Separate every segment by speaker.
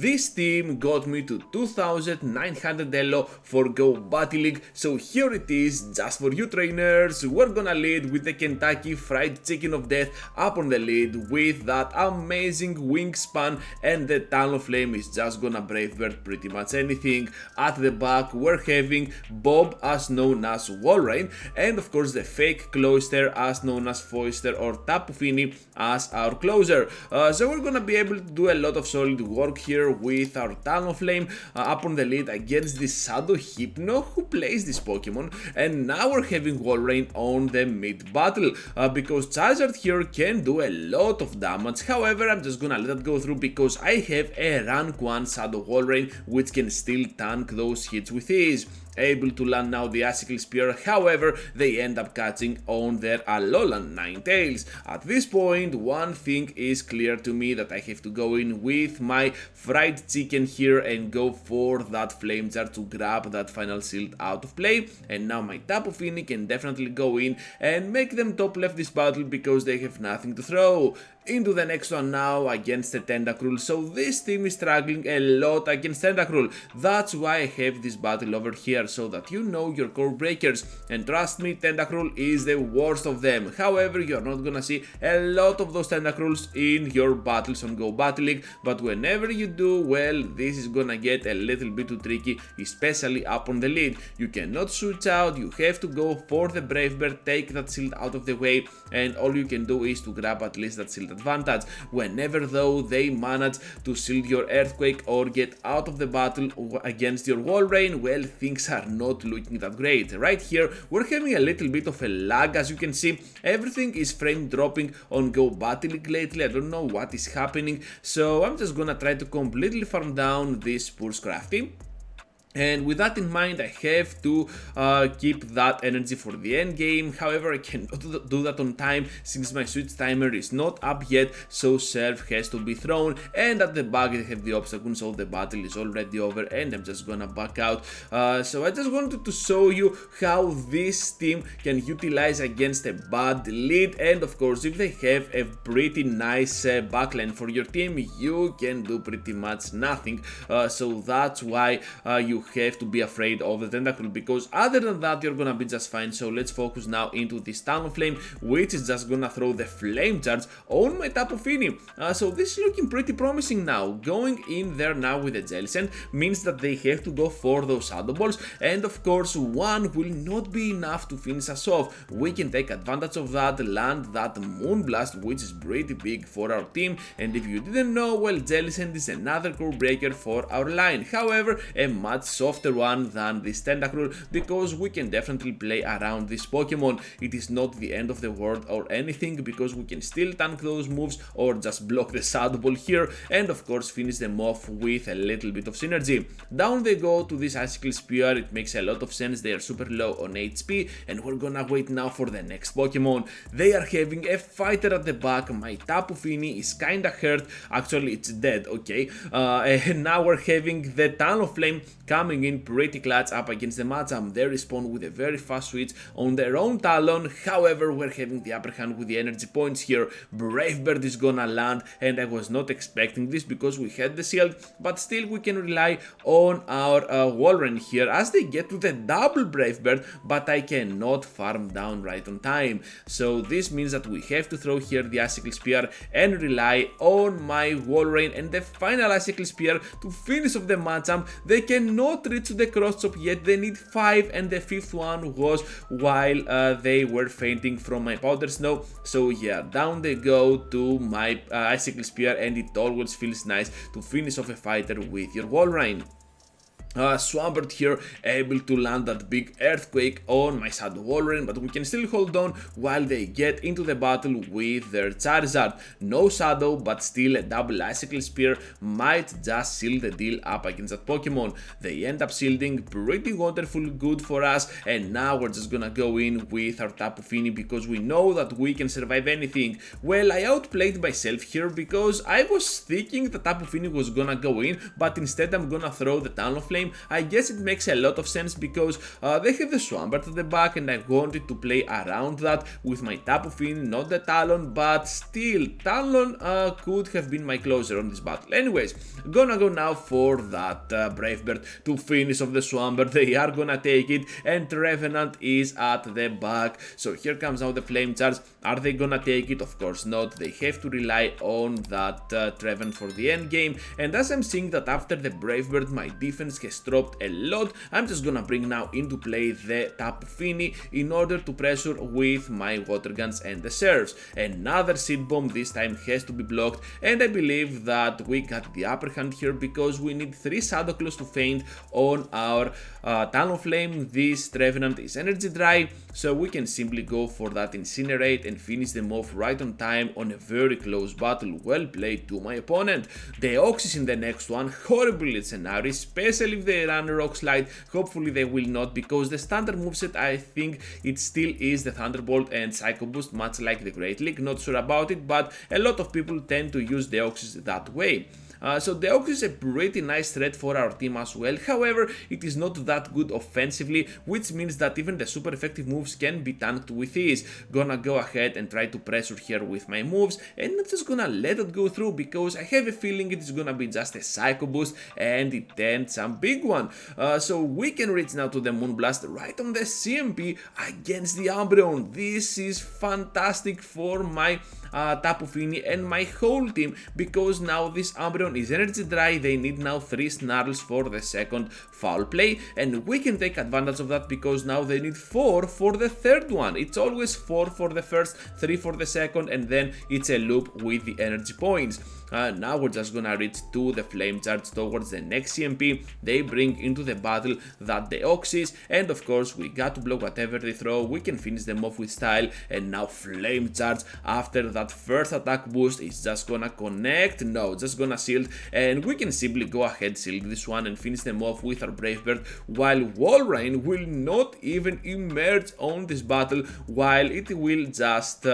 Speaker 1: this team got me to 2900 ELO for Go Battle League, so here it is, just for you trainers. We're gonna lead with the Kentucky Fried Chicken of Death up on the lead with that amazing wingspan, and the Talonflame is just gonna Brave Bird pretty much anything. At the back we're having Bob, as known as Walrein, and of course the fake Cloyster, as known as Foister, or Tapu Fini as our closer. So we're gonna be able to do a lot of solid work here with our Talonflame up on the lead against the Shadow Hypno who plays this Pokemon, and now we're having Walrein on the mid battle because Charizard here can do a lot of damage. However, I'm just gonna let that go through because I have a rank 1 Shadow Walrein which can still tank those hits with ease. Able to land now the Icicle Spear, however they end up catching on their Alolan Ninetales. At this point, one thing is clear to me, that I have to go in with my Fried Chicken here and go for that Flame Jar to grab that final shield out of play, and now my Tapu Fini can definitely go in and make them top left this battle because they have nothing to throw. Into the next one now against the Tentacruel, so this team is struggling a lot against Tentacruel. That's why I have this battle over here, so that you know your core breakers, and trust me, Tentacruel is the worst of them. However, you're not gonna see a lot of those Tentacruels in your battles on Go Battle League, but whenever you do, well, this is gonna get a little bit too tricky, especially up on the lead. You cannot switch out, you have to go for the Brave Bird, take that shield out of the way, and all you can do is to grab at least that shield advantage. Whenever though they manage to shield your Earthquake or get out of the battle against your Walrein, well, things are not looking that great. Right here we're having a little bit of a lag, as you can see. Everything is frame dropping on Go Battle League lately. I don't know what is happening, so I'm just gonna try to completely farm down this poor Scrafty. And with that in mind, I have to keep that energy for the end game. However, I cannot do that on time since my switch timer is not up yet, so Serve has to be thrown. And at the back I have the Obstagoon, so the battle is already over and I'm just gonna back out. So I just wanted to show you how this team can utilize against a bad lead, and of course if they have a pretty nice backline for your team, you can do pretty much nothing. So that's why you have to be afraid of the Tentacruel, because other than that you're gonna be just fine. So let's focus now into this Talonflame, which is just gonna throw the Flame Charge on my Tapu Fini. So this is looking pretty promising now. Going in there now with the Jellicent means that they have to go for those Shadow Balls, and of course one will not be enough to finish us off. We can take advantage of that, land that Moonblast, which is pretty big for our team, and if you didn't know, well, Jellicent is another core breaker for our line. However, a much softer one than this Tentacruel, because we can definitely play around this Pokemon. It is not the end of the world or anything, because we can still tank those moves or just block the Shadow Ball here, and of course finish them off with a little bit of synergy. Down they go to this Icicle Spear. It makes a lot of sense, they are super low on HP, and we're gonna wait now for the next Pokemon. They are having a fighter at the back. My Tapu Fini is kinda hurt, actually it's dead, okay. And now we're having the Talonflame coming in pretty clutch up against the Machamp. They respawn with a very fast switch on their own Talon. However, we're having the upper hand with the energy points here. Brave Bird is gonna land, and I was not expecting this because we had the shield, but still we can rely on our Walrein here as they get to the double Brave Bird, but I cannot farm down right on time. So this means that we have to throw here the Icicle Spear and rely on my Walrein and the final Icicle Spear to finish off the Machamp. They cannot reach the cross chop yet, they need 5, and the 5th one was while they were fainting from my Powder Snow. So yeah, down they go to my Icicle Spear, and it always feels nice to finish off a fighter with your Walrein. Swampert here, able to land that big Earthquake on my Shadow Walrein, but we can still hold on while they get into the battle with their Charizard. No Shadow, but still a double Icicle Spear might just seal the deal up against that Pokemon. They end up shielding, pretty wonderful, good for us, and now we're just gonna go in with our Tapu Fini because we know that we can survive anything. Well, I outplayed myself here because I was thinking the Tapu Fini was gonna go in, but instead I'm gonna throw the Talonflame Flame, I guess it makes a lot of sense because they have the Swampert at the back and I wanted to play around that with my Tapu Fini, not the Talon, but still, Talon could have been my closer on this battle. Anyways, gonna go now for that Brave Bird to finish off the Swampert. They are gonna take it and Revenant is at the back. So here comes now the Flame Charge. Are they gonna take it? Of course not. They have to rely on that Treven for the end game. And as I'm seeing that after the Brave Bird my defense has dropped a lot, I'm just gonna bring now into play the Tapu Fini in order to pressure with my Water Guns and the Surfs. Another Seed Bomb this time has to be blocked, and I believe that we got the upper hand here because we need 3 Shadow Claws to faint on our Talonflame. This Trevenant is energy dry, so we can simply go for that Incinerate and finish them off right on time on a very close battle. Well played to my opponent. Deoxys in the next one, horrible scenario, especially if they run Rock Slide. Hopefully they will not, because the standard moveset I think it still is the Thunderbolt and Psycho Boost, much like the Great League. Not sure about it, but a lot of people tend to use Deoxys that way. So Deoxys is a pretty nice threat for our team as well. However, it is not that good offensively, which means that even the super effective moves can be tanked with ease. Gonna go ahead and try to pressure here with my moves, and not just gonna let it go through because I have a feeling it is gonna be just a Psycho Boost and it ends a big one. So we can reach now to the Moonblast right on the CMP against the Umbreon. This is fantastic for my Tapu Fini and my whole team, because now this Umbreon is energy dry. They need now 3 Snarls for the second foul play, and we can take advantage of that because now they need 4 for the third one. It's always 4 for the first, 3 for the second, and then it's a loop with the energy points. Now we're just gonna reach to the Flame Charge towards the next CMP. They bring into the battle that Deoxys, and of course we got to block whatever they throw. We can finish them off with style, and now Flame Charge after that first attack boost is just gonna connect. No, just gonna shield, and we can simply go ahead, shield this one and finish them off with our Brave Bird, while Walrein will not even emerge on this battle, while it will just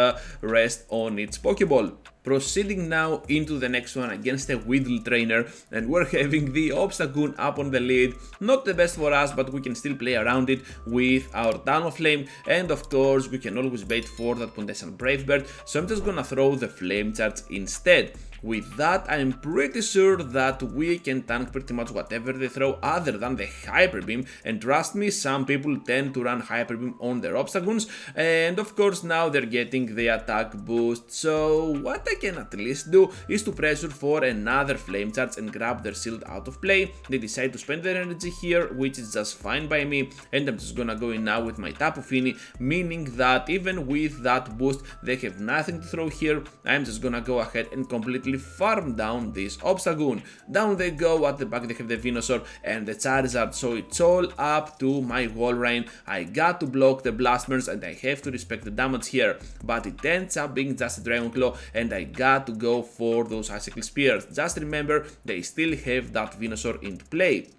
Speaker 1: rest on its Pokeball. Proceeding now into the next one against a Weedle trainer, and we're having the Obstagoon up on the lead. Not the best for us, but we can still play around it with our Talonflame, and of course we can always bait for that potential Brave Bird, so I'm just gonna throw the Flame Charge instead. With that, I'm pretty sure that we can tank pretty much whatever they throw other than the Hyper Beam, and trust me, some people tend to run Hyper Beam on their Obstagoons, and of course now they're getting the attack boost. So what I can at least do is to pressure for another Flame Charge and grab their shield out of play. They decide to spend their energy here, which is just fine by me, and I'm just gonna go in now with my Tapu Fini, meaning that even with that boost they have nothing to throw here. I'm just gonna go ahead and completely farm down this Obstagoon. Down they go. At the back they have the Venusaur and the Charizard, so it's all up to my Walrein. I got to block the Blast Burns and I have to respect the damage here, but it ends up being just a Dragon Claw, and I got to go for those Icicle Spears. Just remember, they still have that Venusaur into play.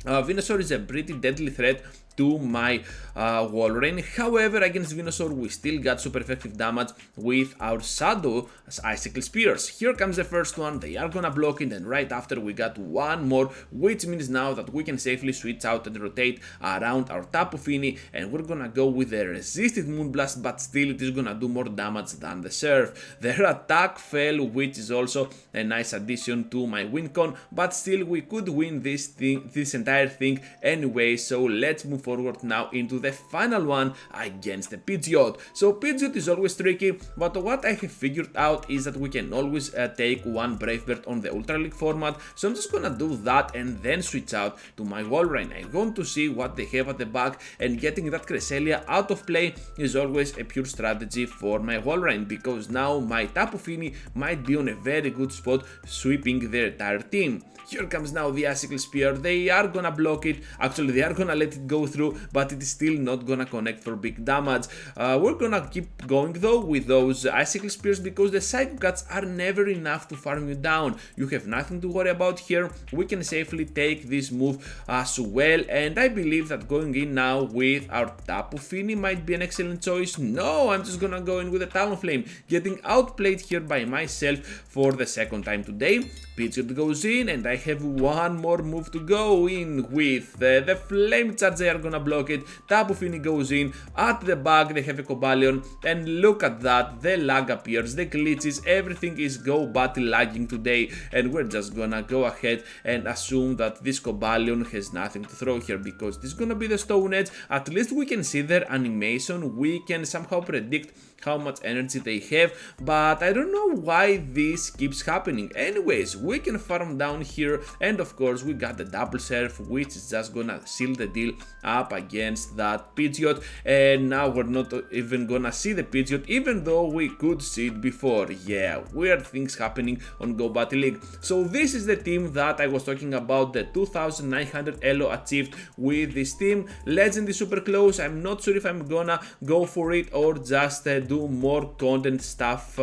Speaker 1: Venusaur is a pretty deadly threat to my Walrein. However, against Venusaur we still got super effective damage with our Shadow Icicle Spears. Here comes the first one. They are gonna block it, and right after we got one more, which means now that we can safely switch out and rotate around our Tapu Fini, and we're gonna go with the resisted Moonblast, but still it is gonna do more damage than the Surf. Their attack fell, which is also a nice addition to my win con, but still we could win this entire thing anyway. So let's move forward now into the final one against the Pidgeot. So Pidgeot is always tricky, but what I have figured out is that we can always take one Brave Bird on the Ultra League format, so I'm just gonna do that and then switch out to my Walrein. I want to see what they have at the back, and getting that Cresselia out of play is always a pure strategy for my Walrein, because now my Tapu Fini might be on a very good spot sweeping their entire team. Here comes now the Icicle Spear. They are gonna block it, actually they are gonna let it go through, through, but it is still not gonna connect for big damage. We're gonna keep going though with those icicle spears because the psycho cuts are never enough to farm you down. You have nothing to worry about here. We can safely take this move as well, and I believe that going in now with our Tapu Fini might be an excellent choice. No, I'm just gonna go in with a Talonflame, getting outplayed here by myself for the second time today. Pidgeot goes in, and I have one more move to go in with. The Flame Charge, they are gonna block it. Tapu Fini goes in. At the back, they have a Cobalion, and look at that. The lag appears, the glitches, everything is go battle lagging today, and we're just gonna go ahead and assume that this Cobalion has nothing to throw here because this is gonna be the Stone Edge. At least we can see their animation, we can somehow predict how much energy they have, but I don't know why this keeps happening. Anyways, we can farm down here, and of course we got the double surf, which is just gonna seal the deal up against that Pidgeot, and now we're not even gonna see the Pidgeot, even though we could see it before. Yeah, weird things happening on Go Battle League. So this is the team that I was talking about, the 2900 ELO achieved with this team. Legend is super close. I'm not sure if I'm gonna go for it or just do more content stuff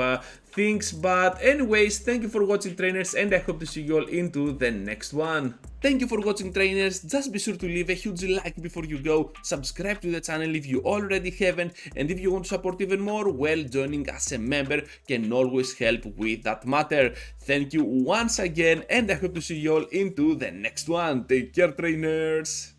Speaker 1: things, but anyways, thank you for watching, trainers, and I hope to see you all into the next one. Thank you for watching, trainers. Just be sure to leave a huge like before you go, subscribe to the channel if you already haven't, and if you want to support even more, well, joining as a member can always help with that matter. Thank you once again, and I hope to see you all into the next one. Take care, trainers.